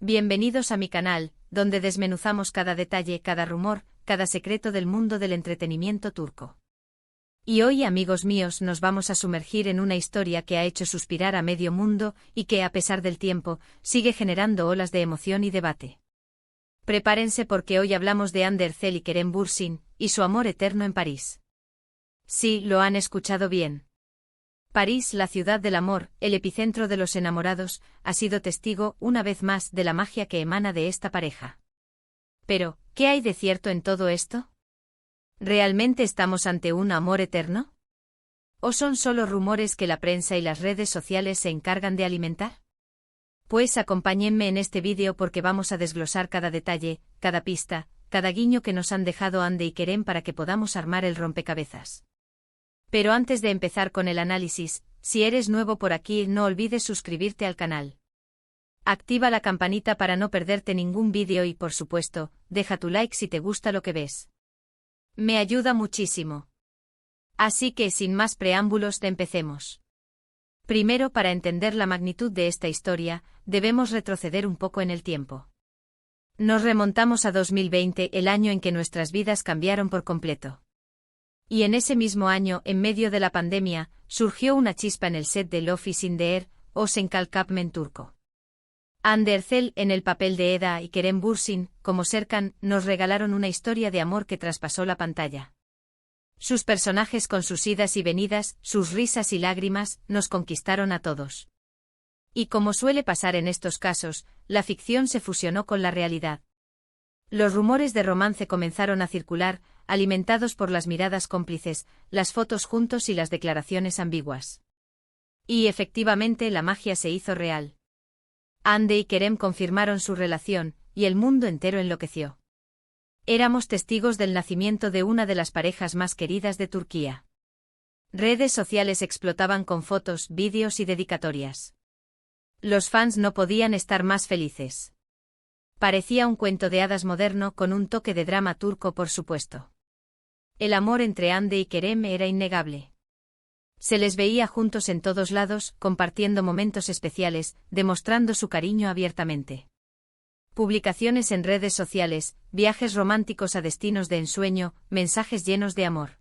Bienvenidos a mi canal, donde desmenuzamos cada detalle, cada rumor, cada secreto del mundo del entretenimiento turco. Y hoy, amigos míos, nos vamos a sumergir en una historia que ha hecho suspirar a medio mundo y que, a pesar del tiempo, sigue generando olas de emoción y debate. Prepárense porque hoy hablamos de Hande Erçel y Kerem Bürsin, y su amor eterno en París. Sí, lo han escuchado bien. París, la ciudad del amor, el epicentro de los enamorados, ha sido testigo, una vez más, de la magia que emana de esta pareja. Pero, ¿qué hay de cierto en todo esto? ¿Realmente estamos ante un amor eterno? ¿O son solo rumores que la prensa y las redes sociales se encargan de alimentar? Pues acompáñenme en este vídeo porque vamos a desglosar cada detalle, cada pista, cada guiño que nos han dejado Hande y Kerem para que podamos armar el rompecabezas. Pero antes de empezar con el análisis, si eres nuevo por aquí no olvides suscribirte al canal. Activa la campanita para no perderte ningún vídeo y por supuesto, deja tu like si te gusta lo que ves. Me ayuda muchísimo. Así que sin más preámbulos empecemos. Primero, para entender la magnitud de esta historia, debemos retroceder un poco en el tiempo. Nos remontamos a 2020, el año en que nuestras vidas cambiaron por completo. Y en ese mismo año, en medio de la pandemia, surgió una chispa en el set de Love is in the Air, o Senkalkapmen turco. Hande Erçel, en el papel de Eda, y Kerem Bürsin, como Serkan, nos regalaron una historia de amor que traspasó la pantalla. Sus personajes con sus idas y venidas, sus risas y lágrimas, nos conquistaron a todos. Y como suele pasar en estos casos, la ficción se fusionó con la realidad. Los rumores de romance comenzaron a circular, alimentados por las miradas cómplices, las fotos juntos y las declaraciones ambiguas. Y efectivamente la magia se hizo real. Hande y Kerem confirmaron su relación, y el mundo entero enloqueció. Éramos testigos del nacimiento de una de las parejas más queridas de Turquía. Redes sociales explotaban con fotos, vídeos y dedicatorias. Los fans no podían estar más felices. Parecía un cuento de hadas moderno con un toque de drama turco, por supuesto. El amor entre Hande y Kerem era innegable. Se les veía juntos en todos lados, compartiendo momentos especiales, demostrando su cariño abiertamente. Publicaciones en redes sociales, viajes románticos a destinos de ensueño, mensajes llenos de amor.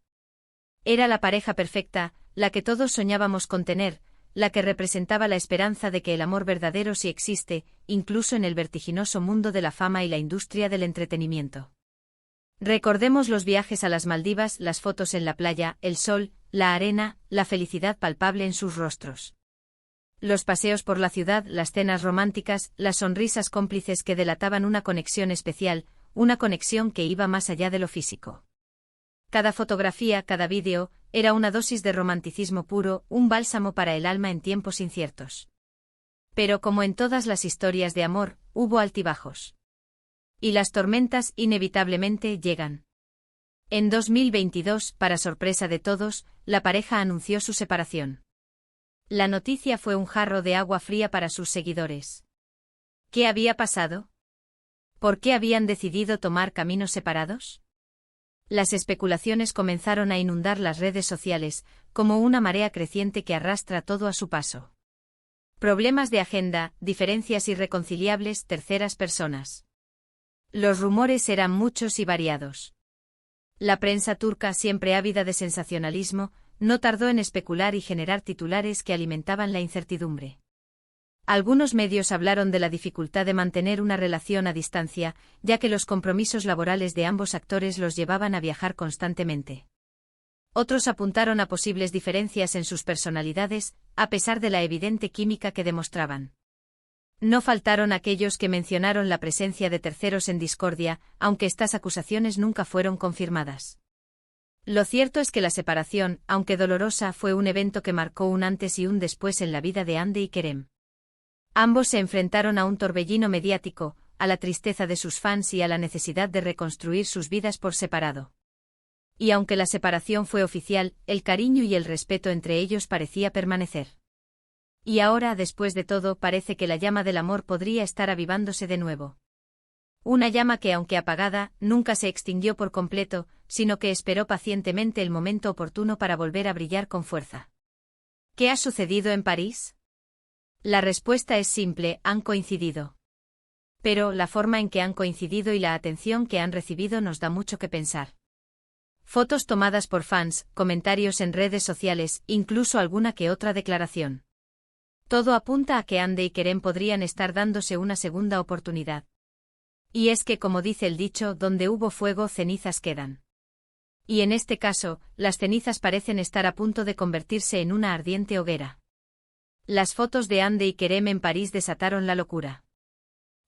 Era la pareja perfecta, la que todos soñábamos con tener, la que representaba la esperanza de que el amor verdadero sí existe, incluso en el vertiginoso mundo de la fama y la industria del entretenimiento. Recordemos los viajes a las Maldivas, las fotos en la playa, el sol, la arena, la felicidad palpable en sus rostros. Los paseos por la ciudad, las cenas románticas, las sonrisas cómplices que delataban una conexión especial, una conexión que iba más allá de lo físico. Cada fotografía, cada vídeo, era una dosis de romanticismo puro, un bálsamo para el alma en tiempos inciertos. Pero como en todas las historias de amor, hubo altibajos. Y las tormentas inevitablemente llegan. En 2022, para sorpresa de todos, la pareja anunció su separación. La noticia fue un jarro de agua fría para sus seguidores. ¿Qué había pasado? ¿Por qué habían decidido tomar caminos separados? Las especulaciones comenzaron a inundar las redes sociales, como una marea creciente que arrastra todo a su paso. Problemas de agenda, diferencias irreconciliables, terceras personas. Los rumores eran muchos y variados. La prensa turca, siempre ávida de sensacionalismo, no tardó en especular y generar titulares que alimentaban la incertidumbre. Algunos medios hablaron de la dificultad de mantener una relación a distancia, ya que los compromisos laborales de ambos actores los llevaban a viajar constantemente. Otros apuntaron a posibles diferencias en sus personalidades, a pesar de la evidente química que demostraban. No faltaron aquellos que mencionaron la presencia de terceros en discordia, aunque estas acusaciones nunca fueron confirmadas. Lo cierto es que la separación, aunque dolorosa, fue un evento que marcó un antes y un después en la vida de Hande y Kerem. Ambos se enfrentaron a un torbellino mediático, a la tristeza de sus fans y a la necesidad de reconstruir sus vidas por separado. Y aunque la separación fue oficial, el cariño y el respeto entre ellos parecía permanecer. Y ahora, después de todo, parece que la llama del amor podría estar avivándose de nuevo. Una llama que, aunque apagada, nunca se extinguió por completo, sino que esperó pacientemente el momento oportuno para volver a brillar con fuerza. ¿Qué ha sucedido en París? La respuesta es simple: han coincidido. Pero la forma en que han coincidido y la atención que han recibido nos da mucho que pensar. Fotos tomadas por fans, comentarios en redes sociales, incluso alguna que otra declaración. Todo apunta a que Ande y Kerem podrían estar dándose una segunda oportunidad. Y es que, como dice el dicho, donde hubo fuego, cenizas quedan. Y en este caso, las cenizas parecen estar a punto de convertirse en una ardiente hoguera. Las fotos de Ande y Kerem en París desataron la locura.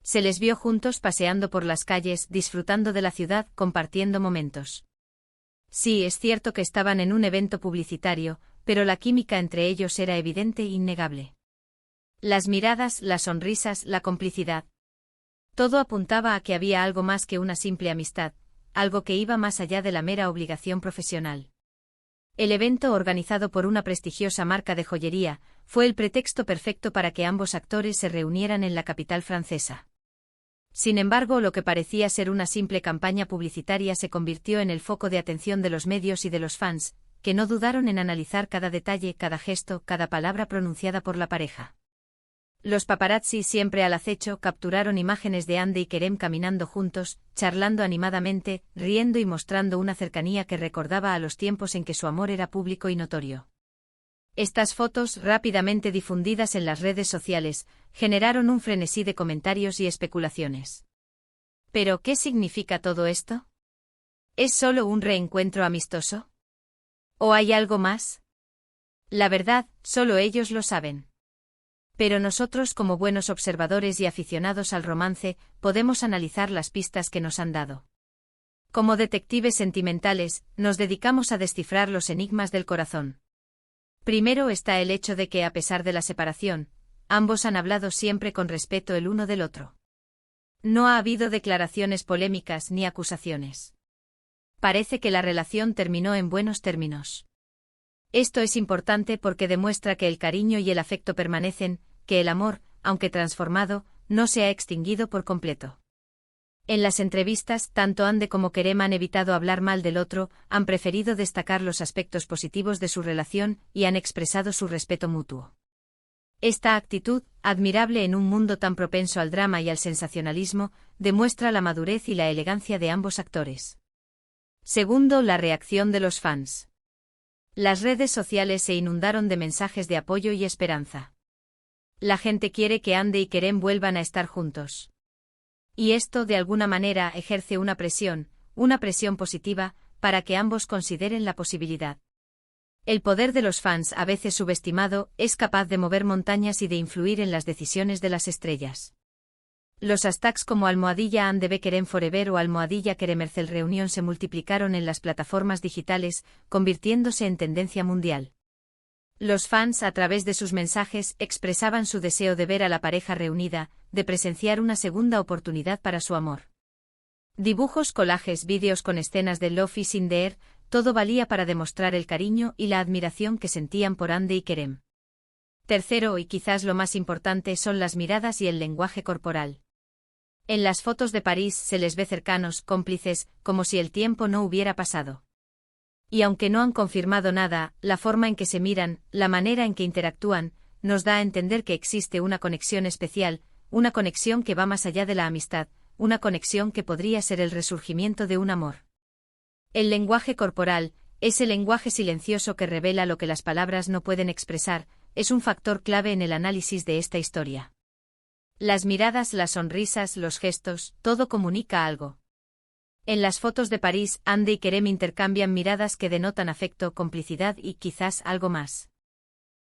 Se les vio juntos paseando por las calles, disfrutando de la ciudad, compartiendo momentos. Sí, es cierto que estaban en un evento publicitario, pero la química entre ellos era evidente e innegable. Las miradas, las sonrisas, la complicidad. Todo apuntaba a que había algo más que una simple amistad, algo que iba más allá de la mera obligación profesional. El evento, organizado por una prestigiosa marca de joyería, fue el pretexto perfecto para que ambos actores se reunieran en la capital francesa. Sin embargo, lo que parecía ser una simple campaña publicitaria se convirtió en el foco de atención de los medios y de los fans, que no dudaron en analizar cada detalle, cada gesto, cada palabra pronunciada por la pareja. Los paparazzi, siempre al acecho, capturaron imágenes de Ande y Kerem caminando juntos, charlando animadamente, riendo y mostrando una cercanía que recordaba a los tiempos en que su amor era público y notorio. Estas fotos, rápidamente difundidas en las redes sociales, generaron un frenesí de comentarios y especulaciones. ¿Pero qué significa todo esto? ¿Es solo un reencuentro amistoso? ¿O hay algo más? La verdad, solo ellos lo saben. Pero nosotros, como buenos observadores y aficionados al romance, podemos analizar las pistas que nos han dado. Como detectives sentimentales, nos dedicamos a descifrar los enigmas del corazón. Primero está el hecho de que, a pesar de la separación, ambos han hablado siempre con respeto el uno del otro. No ha habido declaraciones polémicas ni acusaciones. Parece que la relación terminó en buenos términos. Esto es importante porque demuestra que el cariño y el afecto permanecen, que el amor, aunque transformado, no se ha extinguido por completo. En las entrevistas, tanto Ande como Kerem han evitado hablar mal del otro, han preferido destacar los aspectos positivos de su relación y han expresado su respeto mutuo. Esta actitud, admirable en un mundo tan propenso al drama y al sensacionalismo, demuestra la madurez y la elegancia de ambos actores. Segundo, la reacción de los fans. Las redes sociales se inundaron de mensajes de apoyo y esperanza. La gente quiere que Ande y Kerem vuelvan a estar juntos. Y esto, de alguna manera, ejerce una presión positiva, para que ambos consideren la posibilidad. El poder de los fans, a veces subestimado, es capaz de mover montañas y de influir en las decisiones de las estrellas. Los hashtags como #AndeB Kerem Forever o #Keremercel Reunión se multiplicaron en las plataformas digitales, convirtiéndose en tendencia mundial. Los fans, a través de sus mensajes, expresaban su deseo de ver a la pareja reunida, de presenciar una segunda oportunidad para su amor. Dibujos, collages, vídeos con escenas de Love is in the air, todo valía para demostrar el cariño y la admiración que sentían por Ande y Kerem. Tercero, y quizás lo más importante, son las miradas y el lenguaje corporal. En las fotos de París se les ve cercanos, cómplices, como si el tiempo no hubiera pasado. Y aunque no han confirmado nada, la forma en que se miran, la manera en que interactúan, nos da a entender que existe una conexión especial, una conexión que va más allá de la amistad, una conexión que podría ser el resurgimiento de un amor. El lenguaje corporal, ese lenguaje silencioso que revela lo que las palabras no pueden expresar, es un factor clave en el análisis de esta historia. Las miradas, las sonrisas, los gestos, todo comunica algo. En las fotos de París, Ande y Kerem intercambian miradas que denotan afecto, complicidad y quizás algo más.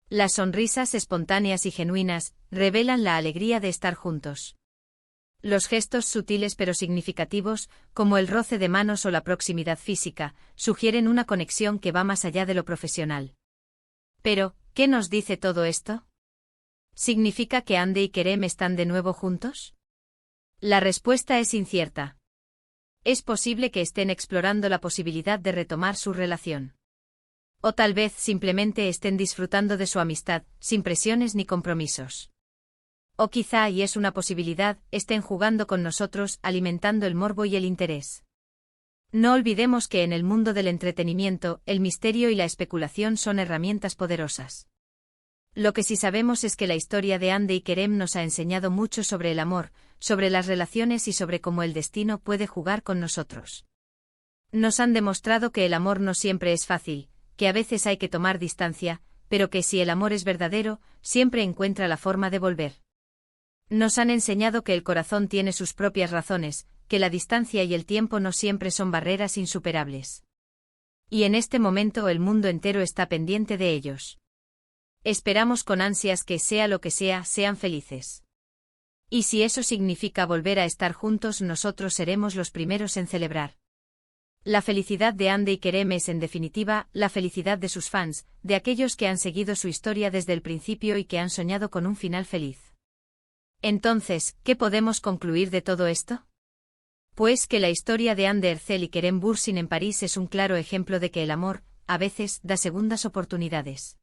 Las sonrisas espontáneas y genuinas revelan la alegría de estar juntos. Los gestos sutiles pero significativos, como el roce de manos o la proximidad física, sugieren una conexión que va más allá de lo profesional. Pero, ¿qué nos dice todo esto? ¿Significa que Ande y Kerem están de nuevo juntos? La respuesta es incierta. Es posible que estén explorando la posibilidad de retomar su relación. O tal vez simplemente estén disfrutando de su amistad, sin presiones ni compromisos. O quizá, y es una posibilidad, estén jugando con nosotros, alimentando el morbo y el interés. No olvidemos que en el mundo del entretenimiento, el misterio y la especulación son herramientas poderosas. Lo que sí sabemos es que la historia de Hande y Kerem nos ha enseñado mucho sobre el amor, sobre las relaciones y sobre cómo el destino puede jugar con nosotros. Nos han demostrado que el amor no siempre es fácil, que a veces hay que tomar distancia, pero que si el amor es verdadero, siempre encuentra la forma de volver. Nos han enseñado que el corazón tiene sus propias razones, que la distancia y el tiempo no siempre son barreras insuperables. Y en este momento el mundo entero está pendiente de ellos. Esperamos con ansias que, sea lo que sea, sean felices. Y si eso significa volver a estar juntos, nosotros seremos los primeros en celebrar. La felicidad de Hande y Kerem es, en definitiva, la felicidad de sus fans, de aquellos que han seguido su historia desde el principio y que han soñado con un final feliz. Entonces, ¿qué podemos concluir de todo esto? Pues que la historia de Hande Erçel y Kerem Bürsin en París es un claro ejemplo de que el amor, a veces, da segundas oportunidades.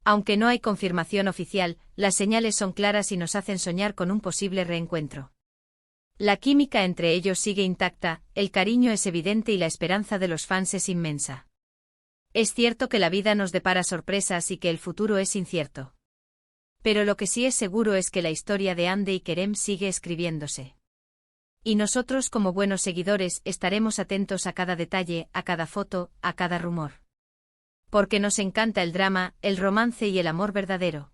Aunque no hay confirmación oficial, las señales son claras y nos hacen soñar con un posible reencuentro. La química entre ellos sigue intacta, el cariño es evidente y la esperanza de los fans es inmensa. Es cierto que la vida nos depara sorpresas y que el futuro es incierto. Pero lo que sí es seguro es que la historia de Hande y Kerem sigue escribiéndose. Y nosotros, como buenos seguidores, estaremos atentos a cada detalle, a cada foto, a cada rumor. Porque nos encanta el drama, el romance y el amor verdadero.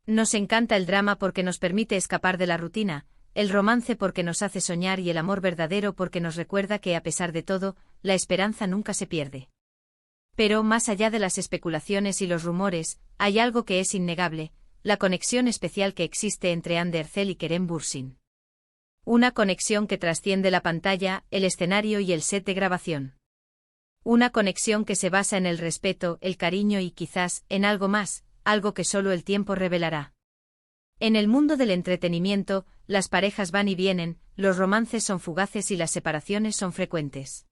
Nos encanta el drama porque nos permite escapar de la rutina, el romance porque nos hace soñar y el amor verdadero porque nos recuerda que, a pesar de todo, la esperanza nunca se pierde. Pero, más allá de las especulaciones y los rumores, hay algo que es innegable, la conexión especial que existe entre Hande Erçel y Kerem Bürsin. Una conexión que trasciende la pantalla, el escenario y el set de grabación. Una conexión que se basa en el respeto, el cariño y quizás, en algo más, algo que solo el tiempo revelará. En el mundo del entretenimiento, las parejas van y vienen, los romances son fugaces y las separaciones son frecuentes.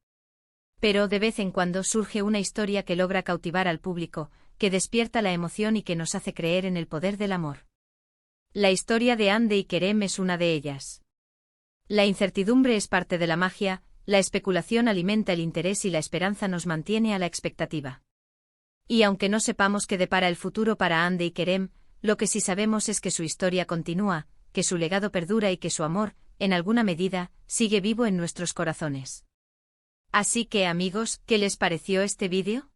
Pero de vez en cuando surge una historia que logra cautivar al público, que despierta la emoción y que nos hace creer en el poder del amor. La historia de Hande y Kerem es una de ellas. La incertidumbre es parte de la magia, la especulación alimenta el interés y la esperanza nos mantiene a la expectativa. Y aunque no sepamos qué depara el futuro para Hande y Kerem, lo que sí sabemos es que su historia continúa, que su legado perdura y que su amor, en alguna medida, sigue vivo en nuestros corazones. Así que, amigos, ¿qué les pareció este vídeo?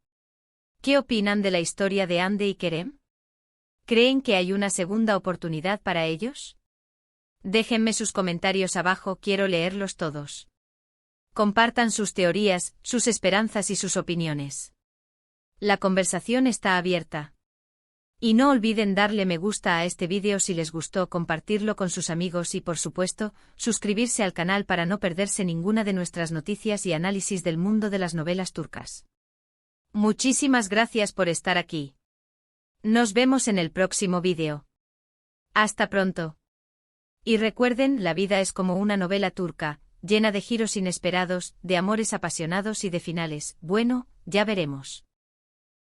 ¿Qué opinan de la historia de Hande y Kerem? ¿Creen que hay una segunda oportunidad para ellos? Déjenme sus comentarios abajo, quiero leerlos todos. Compartan sus teorías, sus esperanzas y sus opiniones. La conversación está abierta. Y no olviden darle me gusta a este vídeo si les gustó, compartirlo con sus amigos y, por supuesto, suscribirse al canal para no perderse ninguna de nuestras noticias y análisis del mundo de las novelas turcas. Muchísimas gracias por estar aquí. Nos vemos en el próximo vídeo. Hasta pronto. Y recuerden, la vida es como una novela turca, llena de giros inesperados, de amores apasionados y de finales, bueno, ya veremos.